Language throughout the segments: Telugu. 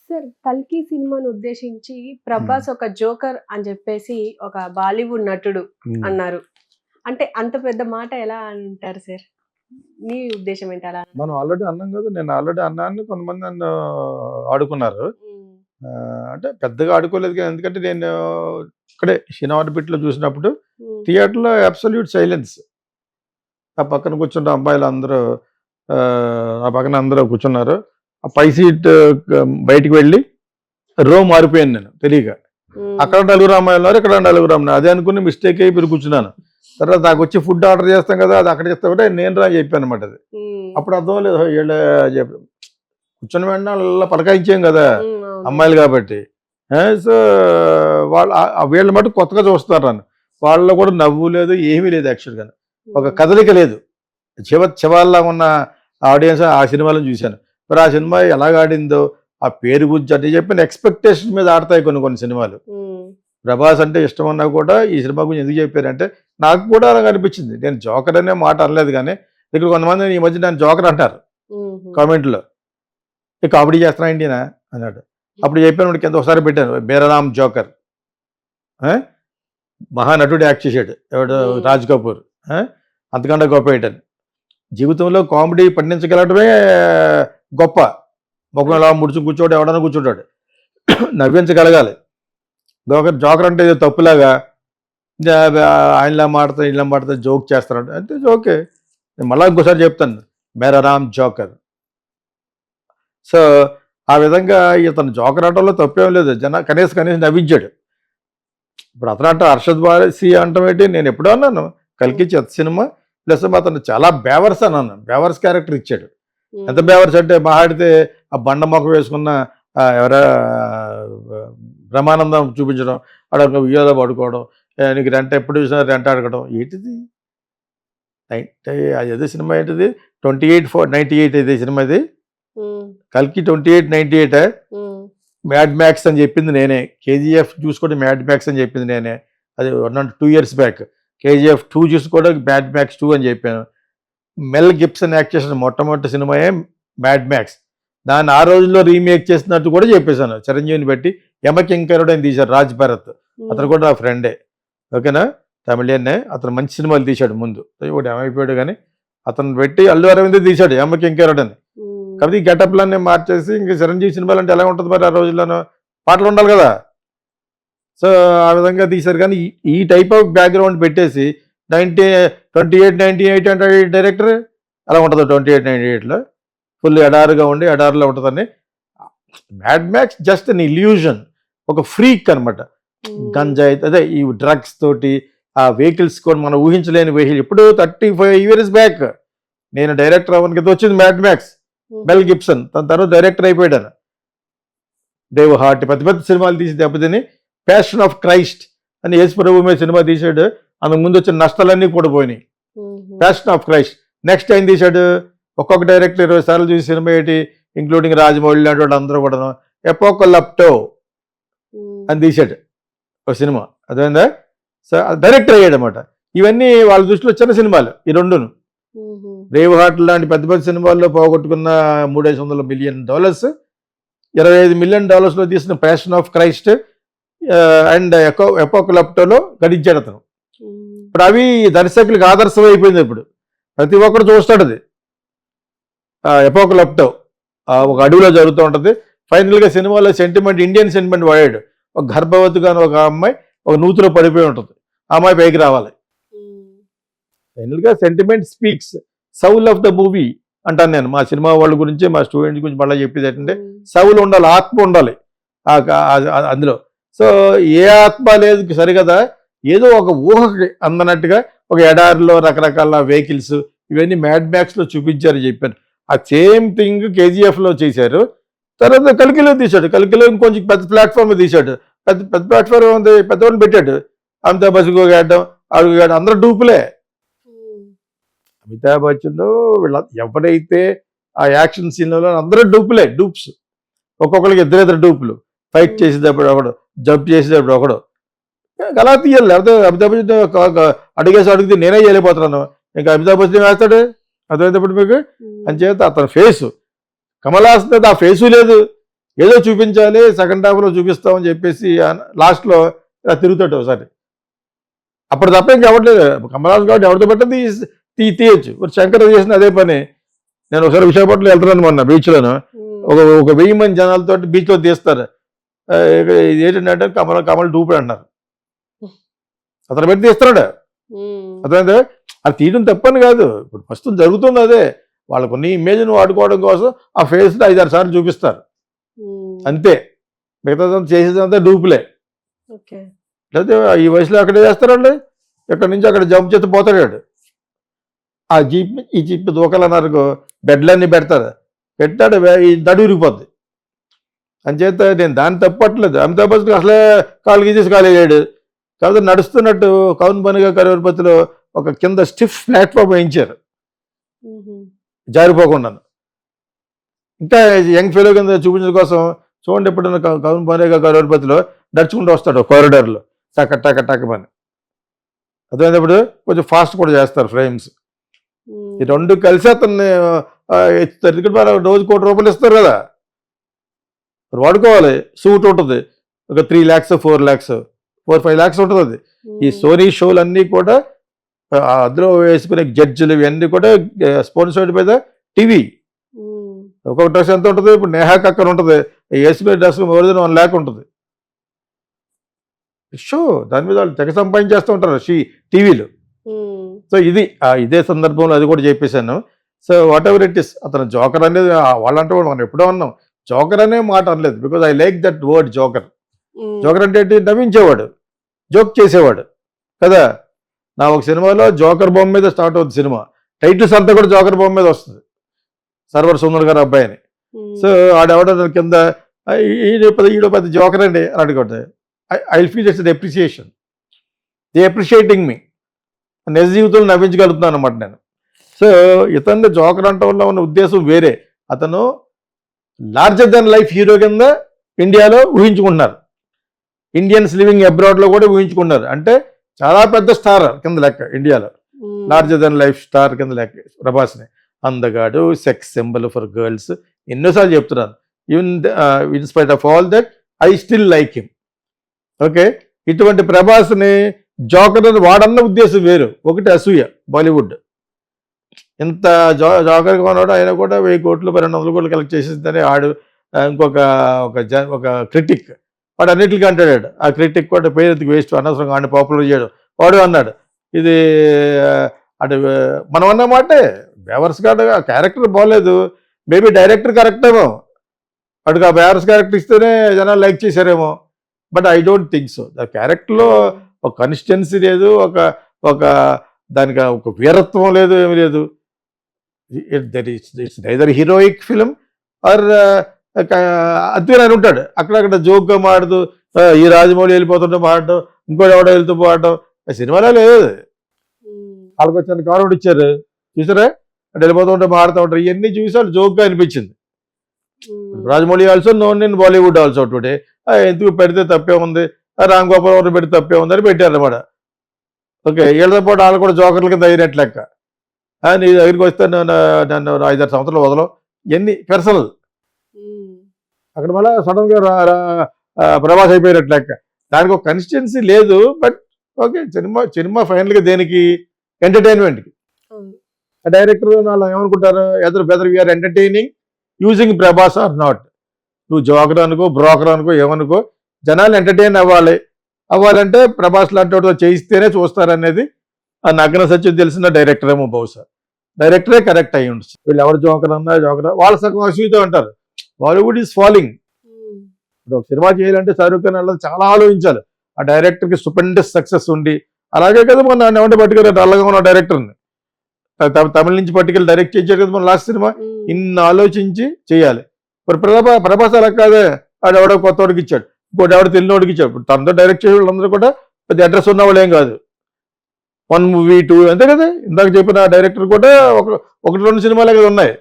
సార్ 'కల్కి' సినిమాను ఉద్దేశించి హ్మ్. 'ప్రభాస్ ఒక జోకర్' అని చెప్పేసి ఒక బాలీవుడ్ నటుడు హ్మ్. అన్నారు. అంటే అంత పెద్ద మాట ఎలా అంటారు సార్? మీ ఉద్దేశ్యం ఏంటి అలా మనం అనడానికి? ఆల్రెడీ అన్నాం గదా! నేను ఆల్రెడీ అన్నాను. కొంతమంది నన్ను ఆడుకున్నారు. హ్మ్. అంటే పెద్దగా ఆడుకోలేదు గాని ఎందుకంటే నేను ఇక్కడే సినిమా ఆర్బిట్‌లో చూసినప్పుడు హ్మ్. థియేటర్‌లో అబ్సల్యూట్ సైలెన్స్. ఆ పక్కన కూర్చున్న అబ్బాయిలందరూ నా పక్కన అందరూ కూర్చున్నారు. ఆ పై సీట్ బయటికి వెళ్ళి మారిపోయాను నేను తెలియక. హ్మ్. అక్కడ నలుగురు అమ్మాయిలున్నారు. ఇక్కడ నలుగురు అమ్మాయిలు. అదే అనుకుని మిస్టేక్ అయ్యి మీరు కూర్చున్నాను. తర్వాత నాకొచ్చి ఫుడ్ ఆర్డర్ చేస్తాం కదా! అది అక్కడ చేస్తామంటే నేను రా అని చెప్పానన్నమాట అది. హ్మ్. అప్పుడు అర్థం అవ్వలేదు. ఈళ్ళ చెప్పి కూర్చున్న వెంటనే అలా పలకాయించాం కదా! హ్మ్. అవునవును. అమ్మాయిలు కాబట్టి. సో, వాళ్ళు వీళ్ళ మటుకు కొత్తగా చూస్తున్నారు నన్ను. వాళ్ళలో కూడా నవ్వు లేదు, ఏమీ లేదు యాక్చువల్‌గాను. ఒక హ్మ్. కదలిక లేదు. చివర్లాగా ఉన్న ఆడియన్స్ ఆ సినిమాలో చూశాను. మరి ఆ సినిమా ఎలాగ ఆడిందో, ఆ పేరు గురించి అంటే చెప్పిన ఎక్స్‌పెక్టేషన్ మీద ఆడతాయి కొన్ని కొన్ని సినిమాలు. హ్మ్. 'ప్రభాస్' అంటే ఇష్టమన్నా కూడా ఈ సినిమా గురించి ఎందుకు చెప్పారంటే, నాకు కూడా అలాగ అనిపించింది. నేను జోకర్ అనే మాట అనలేదు గానీ, ఇక్కడ కొంతమంది ఈ మధ్య నన్ను జోకర్ అంటారు హుహు. కామెంట్‌లో. "ఏ కామెడీ చేస్తున్నావా ఏంటినా" అన్నాడు. అప్పుడు చెప్పాను వాడికి కింద ఒకసారి పెట్టాను 'బేరరామ్ జోకర్' ఆ! మహానటుడు యాక్ట్ చేశాడు. ఎవడు హ్మ్. 'రాజ్ కపూర్' ఆ! అంతకన్నా గొప్ప ఏంటని. జీవితంలో కామెడీ పండించగలగడమే గొప్ప. ముఖం ఇలా అంతే. ముడుచుకు కూర్చోడు ఎవడైనా కూర్చుంటాడు. నవ్వించగలగాలి. జోకర్ అంటే ఏదో తప్పులాగా ఆయనలా మాడతా, ఇలా మాడతా జోక్ చేస్తున్నాడు. అంటే జోకే. నేను మళ్ళా ఇంకోసారి చెప్తాను. 'మేరా రామ్ జోకర్.' సో, ఆ విధంగా ఇతను జోకర్ అనటంలో తప్పేం లేదు. కనీసం నవ్వించాడు. ఇప్పుడు అతనంట 'అర్షద్ వారసి' అంటం ఏంటి? నేను ఎప్పుడో అన్నాను. హ్మ్. 'కల్కి' చెత్త సినిమా. ప్లస్ అతను చాలా బేవర్స్ అన్నాను. బేవర్స్ క్యారెక్టర్ ఇచ్చాడు. ఎంత హ్మ్. బేవర్స్ అంటే మహా ఆడితే ఆ బండ మొఖం వేసుకున్న ఎవరా బ్రహ్మానందం చూపించడం, ఆడ ఉయ్యాలో పడుకోవడం, నీకు రెంట్ ఎప్పుడు చూసినా రెంట్ అడగడం. ఏంటిది? అదేదో సినిమా ఏంటిది? 98 ఇది సినిమా ఇది. హ్మ్. 'కల్కి' 2898 హ్మ్. 'మ్యాడ్ మ్యాక్స్' అని చెప్పింది నేనే. 'కేజీఎఫ్' చూసి కూడా 'మ్యాడ్ మ్యాక్స్' అని చెప్పింది నేనే. అది 2 ఇయర్స్ బ్యాక్. 'కేజీఎఫ్ 2' చూసి కూడా 'మ్యాడ్ మ్యాక్స్ 2' అని చెప్పాను. మెల్ గిబ్సన్ యాక్ట్ చేసిన మొట్టమొదటి సినిమాయే 'మ్యాడ్ మ్యాక్స్.' దాన్ని ఆ రోజుల్లో రీమేక్ చేసినట్టు కూడా చెప్పేసాను. చిరంజీవిని పెట్టి 'యమకింకరుడు' అని తీశారు 'రాజ్ భరత్.' అతను హ్మ్. కూడా నా ఫ్రెండే. ఓకేనా? తమిళియన్నే. అతను మంచి సినిమాలు తీశాడు ముందు. ఇప్పుడు ఏమైపోయాడు గానీ, అతను పెట్టి 'అల్లు అరవిందే' తీశాడు 'యమకింకరుడు' అని. హ్మ్. కాకపోతే ఈ గెటప్‌లన్నీ మార్చేసి ఇంక చిరంజీవి సినిమాలంటే ఎలా ఉంటది మరి ఆ రోజుల్లోను? పాటలుండాలి గదా! సో, ఆ విధంగా తీశారు గానీ, ఈ ఈ టైప్ ఆఫ్ బ్యాక్‌గ్రౌండ్ పెట్టేసి 90 28, 98 అంటాడు ఈ డైరెక్టర్. అలా ఉంటదా 28, 98లో? ఫుల్ ఎడారిగా ఉండి, ఎడారిలో ఉంటదని. 'మ్యాడ్ మ్యాక్స్' జస్ట్ ఎన్ ఇల్యూషన్. ఒక ఫ్రీక్ అనమాట. హ్మ్. గంజాయి అదే ఈ డ్రగ్స్ తోటి, ఆ వెహికల్స్ కూడా మనం ఊహించలేని వెహికల్. ఎప్పుడో 35 ఇయర్స్ బ్యాక్. నేను డైరెక్టర్ అవ్వడానికి వచ్చింది 'మ్యాడ్ మ్యాక్స్.' హుహు. మెల్ గిబ్సన్. తన తర్వాత డైరెక్టర్ అయిపోయాడాయన. 'బ్రేవ్ హార్ట్' పెద్ద పెద్ద సినిమాలు తీసి దెబ్బతిని 'ప్యాషన్ ఆఫ్ క్రైస్ట్' అని యేసు ప్రభు మీద సినిమా తీశాడు. అంతకు ముందు వచ్చిన నష్టాలన్నీ కూడా పోయినాయి. హుహు. 'ప్యాషన్ ఆఫ్ క్రైస్ట్' నెక్స్ట్ ఏం తీశాడు? ఒక్కొక్క డైరెక్టర్ 20 సార్లు చూసి సినిమా ఏంటి? ఇంక్లూడింగ్ రాజమౌళి లాంటి వాళ్ళందరూ కూడాను 'ఎపోకలిప్టో' హ్మ్. అని తీశాడు ఒక సినిమా. అర్థమైందా? సో, డైరెక్టర్ అయ్యాడనమాట. ఇవన్నీ వాళ్ళ దృష్టిలో చిన్న సినిమాలు ఈ రెండును. హుహు. 'బ్రేవ్ హార్ట్' లాంటి పెద్ద పెద్ద సినిమాల్లో పోగొట్టుకున్న $300 మిలియన్, $25 మిలియన్ తీసిన 'ప్యాషన్ ఆఫ్ క్రైస్ట్' అండ్ 'ఎపోకలిప్టో'లో గడించాడు అతను. హ్మ్. ఇప్పుడు అవి దర్శకులకు ఆదర్శం అయిపోయింది ఇప్పుడు. ప్రతి ఒక్కడు చూస్తాడు అది. 'ఎపోకలిప్టో' ఒక హ్మ్. అడవిలో జరుగుతూ ఉంటది. ఫైనల్‌గా సినిమాలో సెంటిమెంట్ ఇండియన్ సెంటిమెంట్ వాడాడు. ఒక గర్భవతిగా ఒక అమ్మాయి ఒక నూతిలో పడిపోయి ఉంటది. ఆ అమ్మాయి పైకి రావాలి. హ్మ్. ఫైనల్‌గా sentiment speaks. Saul of the movie అంటాను నేను. మా సినిమా వాళ్ళ గురించి, మా స్టూడెంట్స్ గురించి మళ్ళా చెప్పేది ఏంటంటే, హ్మ్. సౌల్ ఉండాలి, ఆత్మ ఉండాలి. అందులో. సో, ఏ ఆత్మ లేదు సరిగదా, ఏదో ఒక ఊహకి అందనట్టుగా ఒక ఎడారిలో రకరకాల వెహికల్స్ ఇవన్నీ 'మ్యాడ్ మ్యాక్స్‌లో' చూపించారని చెప్పాను. ఆ సేమ్ థింగ్ 'కేజీఎఫ్‌లో' చేశారు. తర్వాత 'కల్కిలో' తీశాడు. 'కల్కిలో' ఇంకొంచెం పెద్ద ప్లాట్‌ఫార్మ్ తీశాడు. పెద్ద పెద్ద ప్లాట్‌ఫార్మ్ ఉంది. పెద్దోడిని పెట్టాడు. అమితాబ్ బచ్చన్ గాడ్డం, ఆడు అందరూ డూపులే. హ్మ్. అమితాబ్ బచ్చన్ వీళ్ళ ఎవరైతే ఆ యాక్షన్ సీన్‌లలో అందరూ డూప్స్. ఒక్కొక్కళ్ళకి ఇద్దరిద్దరు డూపులు. ఫైట్ హ్మ్. చేసేటప్పుడు ఒకడు, జంప్ చేసేటప్పుడు ఒకడు. అలా తీయాలి. లేకపోతే అమితాబ్ బచ్చన్ అడుగేసి అడిగితే నేనే చేయలేకపోతున్నాను. ఇంకా అమితాబ్ బచ్చన్ వేస్తాడు. అర్థమైనప్పుడు మీకు? హ్మ్. అంచేత అతని ఫేసు. కమల్ హాసన్ ఆ ఫేసు లేదు. ఏదో చూపించాలి, సెకండ్ హాఫ్లో చూపిస్తామని చెప్పేసి లాస్ట్లో ఇలా తిరుగుతాడు ఒకసారి. అప్పుడు తప్ప ఇంకెవట్లేదు. కమలాస్ కాబట్టి ఎవరితో పెట్టదు తీయచ్చు. శంకర్ చేసిన అదే పని. నేను ఒకసారి విశాఖపట్నంలో వెళ్తున్నాను మొన్న బీచ్లోను. ఒక 1000 మంది జనాలతో బీచ్లో తీస్తారు. ఏంటంటే కమల్ డూపుడు అంటున్నారు. అతను పెట్టి తీస్తున్నాడు. అతను అది తీయడం తప్పని కాదు. ఇప్పుడు ప్రస్తుతం జరుగుతుంది అదే. వాళ్ళకు కొన్ని ఇమేజ్ను వాడుకోవడం కోసం ఆ ఫేస్ని 5-6 సార్లు చూపిస్తారు అంతే. మిగతా చేసేదంతా డూపులే. లేకపోతే ఈ వయసులో అక్కడే చేస్తారండి. ఎక్కడి నుంచి అక్కడ జంప్ చేసి పోతాడు. ఆ ఈ జీప్ దూకాలన్నారు, బెడ్లన్నీ పెడతారు. పెట్టాడు, ఈ దడు విరిగిపోద్ది. అంచేత నేను దాన్ని తప్పట్లేదు. అమితాబ్ బచ్చన్ అసలే కాలు గీసేసి కాలేయాడు. కాబట్టి నడుస్తున్నట్టు కౌన్ బనిగా కరోడ్పతిలో ఒక కింద స్టిఫ్ ప్లాట్ఫామ్ వేయించారు జారిపోకుండా. ఇంకా యంగ్ ఫెలో కింద చూపించడం కోసం చూడండి, ఎప్పుడైనా కౌన్ బనిగా కరోడ్పతిలో నడుచుకుంటూ వస్తాడు కారిడార్లో టక టక టకమని. అదేప్పుడు కొంచెం ఫాస్ట్ కూడా చేస్తారు ఫ్రేమ్స్. ఈ రెండు కలిసి అతన్ని ఎత్తుతారు. ఎందుకంటే రోజు ₹1,00,00,000 ఇస్తారు కదా, వాడుకోవాలి. సూట్ ఉంటుంది, ఒక 3 lakhs 4 lakhs 4-5 lakhs ఉంటుంది అది. ఈ సోనీ షోలు అన్నీ కూడా అందులో వేసుకునే జడ్జిలు ఇవన్నీ కూడా స్పాన్సర్డ్ బై ద టీవీ. ఒక్కొక్క డ్రెస్ ఎంత ఉంటుంది? ఇప్పుడు నేహా కక్కర్ ఉంటుంది, వేసుకునే డ్రెస్ మోర్ దెన్ 1 lakh ఉంటుంది. షో దాని మీద వాళ్ళు తెగ సంపాదించేస్తూ ఉంటారు టీవీలో. సో ఇదే సందర్భంలో అది కూడా చెప్పేశాను. So what ever it is, అతను జోకర్ అనేది వాళ్ళంటే మనం ఎప్పుడో అన్నాం. జోకర్ అనే మాట అనలేదు, because I like that word joker. Joker అంటే ఏంటి? నవ్వించేవాడు, జోక్ చేసేవాడు కదా. నా ఒక సినిమాలో జోకర్ బొమ్మ మీద స్టార్ట్ అవుతుంది సినిమా. టైటిల్స్ అంతా కూడా జోకర్ బొమ్మ మీద వస్తుంది, సర్వర్ సుందర్ గారు అబ్బాయిని. సో ఆడెవడ కింద ఈడో పెద్ద జోకర్ అండి అని అడుగుంటే I feel it's appreciation. They appreciating me. నిజ జీవితంలో నవ్వించగలుగుతున్నాను అనమాట నేను. సో ఇతన్ని జోకర్ అంటే వల్ల ఉన్న ఉద్దేశం వేరే. అతను లార్జర్ దెన్ లైఫ్ హీరో కింద ఇండియాలో ఊహించుకుంటున్నారు. ఇండియన్స్ లివింగ్ అబ్రాడ్లో కూడా ఊహించుకున్నారు. అంటే చాలా పెద్ద స్టార్ కింద లెక్క ఇండియాలో, లార్జర్ దెన్ లైఫ్ స్టార్ కింద లెక్క ప్రభాస్ని. అందగాడు, సెక్స్ సింబల్ ఫర్ గర్ల్స్, ఎన్నోసార్లు చెప్తున్నాను. Even in spite of all that I still like him. Okay, ఇటువంటి ప్రభాస్ని జోకర్ అని వాడన్న ఉద్దేశం వేరు. ఒకటి అసూయ, బాలీవుడ్ ఇంత జోకర్గా ఉన్నాడు, ఆయన కూడా 1000 కోట్లు 200 కోట్లు కలెక్ట్ చేసేసిందని ఆడు. ఒక క్రిటిక్ వాడు అన్నిటికీ అంటాడు. ఆ క్రిటిక్ కూడా పేరెందుకు వేస్ట్, అనవసరంగా వాడిని పాపులర్ చేయడం. వాడు అన్నాడు ఇది అటు మనం అన్నమాటే. బేవర్స్ గాడు ఆ క్యారెక్టర్ బాగోలేదు, మేబీ డైరెక్టర్ కరెక్ట్ ఏమో, వాడికి ఆ బేవర్స్ క్యారెక్టర్ ఇస్తేనే జనాలు లైక్ చేశారేమో. But I don't think so. The క్యారెక్టర్లో ఒక కన్సిస్టెన్సీ లేదు, ఒక దానికి ఒక వీరత్వం లేదు, ఏమి లేదు. It's neither heroic film or అద్భుతంగా అని ఉంటాడు. అక్కడక్కడ జోక్గా మాడదు, ఈ రాజమౌళి వెళ్ళిపోతుంటే మాడటం, ఇంకోటి ఎవడో వెళ్తూ పోవటం సినిమాలో లేదు. వాళ్ళకి వచ్చిన కాన్ఫిడెంట్ ఇచ్చారు చూసారా, అంటే వెళ్ళిపోతుంటే మాడుతూ ఉంటారు. ఇవన్నీ చూసి వాళ్ళు జోక్గా అనిపించింది. Rajamouli also known in Bollywood also today. ఎందుకు పెడితే తప్పే ఉంది, రామ్ గోపాల్ వర్మ పెడితే తప్పే ఉంది అని పెట్టారు అనమాట. ఓకే, వీళ్ళతో పాటు వాళ్ళు కూడా జోకర్లకి తగినట్టు లెక్క. నీ దగ్గరికి వస్తే నన్ను 5-6 సంవత్సరాలు వదలం, ఇవన్నీ పర్సనల్. అక్కడ మళ్ళీ సడన్గా ప్రభాస్ అయిపోయినట్టు లెక్క. దానికి ఒక కన్సిస్టెన్సీ లేదు. బట్ ఓకే, సినిమా ఫైనల్గా దేనికి? ఎంటర్టైన్మెంట్కి. డైరెక్టర్ వాళ్ళు ఏమనుకుంటారు, whether we're entertaining using Prabhas or not. నువ్వు జోకర్ అనుకో, బ్రోకర్ అనుకో, ఏమనుకో, జనాలు ఎంటర్టైన్ అవ్వాలంటే ప్రభాస్ లాంటి వాటితో చేయిస్తేనే చూస్తారనేది ఆ నగ్న సత్యం తెలిసిన డైరెక్టర్ ఏమో. బహుశా డైరెక్టరే కరెక్ట్ అయ్యి ఉండొచ్చు. వీళ్ళు ఎవరు జోకర్ అన్నా జోకర్, వాళ్ళ సగం అసూయతో అంటారు. Bollywood is following. ఇప్పుడు ఒక సినిమా చేయాలంటే షారూఖ్ ఖాన్ వాళ్ళది చాలా ఆలోచించాలి. ఆ డైరెక్టర్కి స్టూపెండస్ సక్సెస్ ఉండి, అలాగే కదా మన ఏమంటే పట్టుకెళ్ళి నల్లగా ఉన్న డైరెక్టర్ని తమిళ నుంచి పట్టుకెళ్ళి డైరెక్ట్ చేయించారు కదా మన లాస్ట్ సినిమా. ఇన్ని ఆలోచించి చేయాలి. మరి ప్రభాస్ అలా కాదే, ఆడు ఎవడో కొత్త వాడికి ఇచ్చాడు, ఇంకోటి ఎవడో తెలియనోడికి ఇచ్చాడు. ఇప్పుడు తనతో డైరెక్ట్ చేసే వాళ్ళందరూ కూడా పెద్ద అడ్రస్ ఉన్న వాళ్ళు ఏం కాదు. 1 movie 2 అంతే కదా. ఇందాక చెప్పిన డైరెక్టర్ కూడా 1-2 సినిమాలే కదా ఉన్నాయి.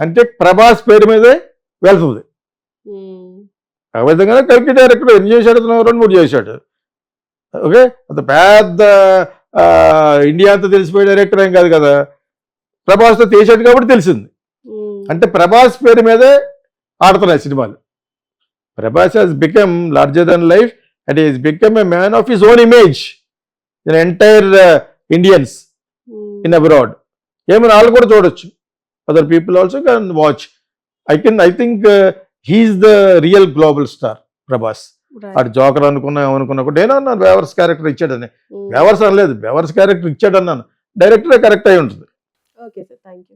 అంటే ప్రభాస్ పేరు మీదే వెళ్తుంది. ఆ విధంగానే కల్కి డైరెక్టర్ ఎన్ని చేశాడు, 2-3 చేశాడు. ఓకే, అంత పెద్ద ఇండియా అంతా తెలిసిపోయే డైరెక్టర్ ఏం కాదు కదా. ప్రభాస్తో చేశాడు కాబట్టి తెలిసింది. అంటే ప్రభాస్ పేరు మీదే ఆడుతున్నాయి సినిమాలు. Prabhas has become larger than life and he has become a man of his own image in entire Indians in abroad. ఏమైనా వాళ్ళు కూడా చూడొచ్చు. Other people also can watch. I think he's the real global star, Prabhas. అటు జోకర్ అనుకున్నా ఏమనుకున్నా కూడా నేను అన్నాను బేవర్స్ క్యారెక్టర్ ఇచ్చాడని. బేవర్స్ అనలేదు, బేవర్స్ క్యారెక్టర్ ఇచ్చాడన్నాను. డైరెక్టరే కరెక్ట్ అయి ఉంటుంది. Okay sir, thank you.